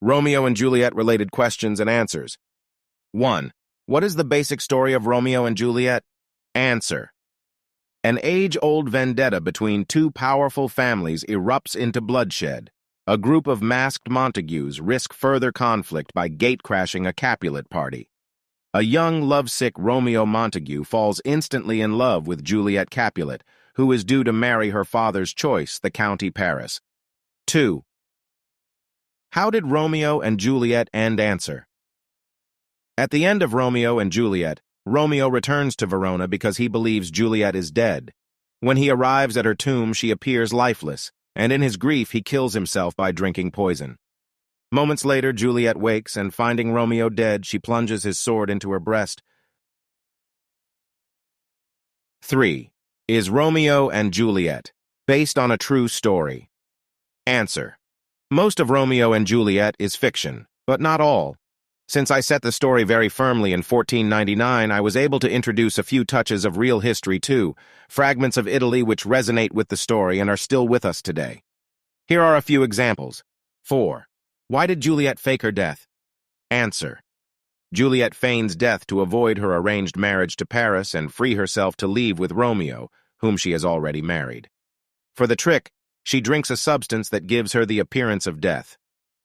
Romeo and Juliet related questions and answers. 1. What is the basic story of Romeo and Juliet? Answer. An age-old vendetta between two powerful families erupts into bloodshed. A group of masked Montagues risk further conflict by gatecrashing a Capulet party. A young, lovesick Romeo Montague falls instantly in love with Juliet Capulet, who is due to marry her father's choice, the County Paris. 2. How did Romeo and Juliet end? Answer. At the end of Romeo and Juliet, Romeo returns to Verona because he believes Juliet is dead. When he arrives at her tomb, she appears lifeless, and in his grief he kills himself by drinking poison. Moments later, Juliet wakes, and finding Romeo dead, she plunges his sword into her breast. 3. Is Romeo and Juliet based on a true story? Answer. Most of Romeo and Juliet is fiction, but not all. Since I set the story very firmly in 1499, I was able to introduce a few touches of real history too, fragments of Italy which resonate with the story and are still with us today. Here are a few examples. 4. Why did Juliet fake her death? Answer. Juliet feigns death to avoid her arranged marriage to Paris and free herself to leave with Romeo, whom she has already married. For the trick, she drinks a substance that gives her the appearance of death.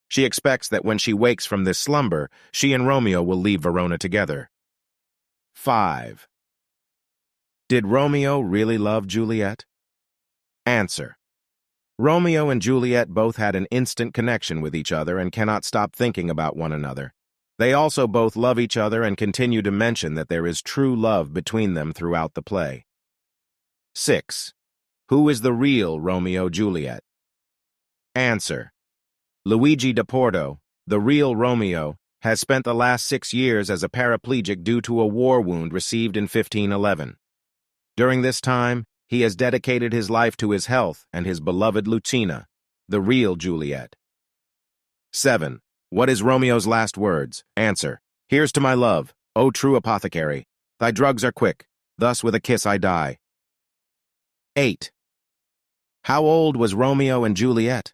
She expects that when she wakes from this slumber, she and Romeo will leave Verona together. 5. Did Romeo really love Juliet? Answer. Romeo and Juliet both had an instant connection with each other and cannot stop thinking about one another. They also both love each other and continue to mention that there is true love between them throughout the play. 6. Who is the real Romeo Juliet? Answer. Luigi da Porto, the real Romeo, has spent the last 6 years as a paraplegic due to a war wound received in 1511. During this time, he has dedicated his life to his health and his beloved Lucina, the real Juliet. 7. What is Romeo's last words? Answer. Here's to my love, O true apothecary. Thy drugs are quick, thus with a kiss I die. 8. How old was Romeo and Juliet?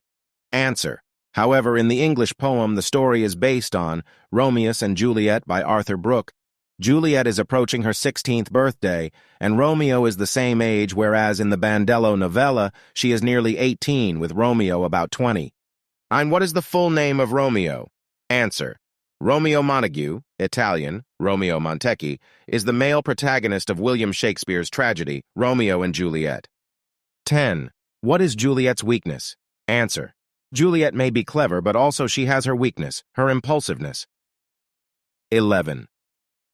Answer. However, in the English poem the story is based on, Romeo and Juliet by Arthur Brooke, Juliet is approaching her 16th birthday, and Romeo is the same age, whereas in the Bandello novella, she is nearly 18, with Romeo about 20. And what is the full name of Romeo? Answer. Romeo Montague, Italian, Romeo Montecchi, is the male protagonist of William Shakespeare's tragedy, Romeo and Juliet. 10. What is Juliet's weakness? Answer. Juliet may be clever, but also she has her weakness, her impulsiveness. 11.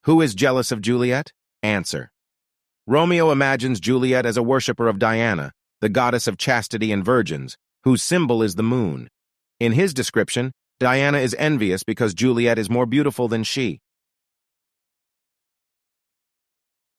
Who is jealous of Juliet? Answer. Romeo imagines Juliet as a worshipper of Diana, the goddess of chastity and virgins, whose symbol is the moon. In his description, Diana is envious because Juliet is more beautiful than she.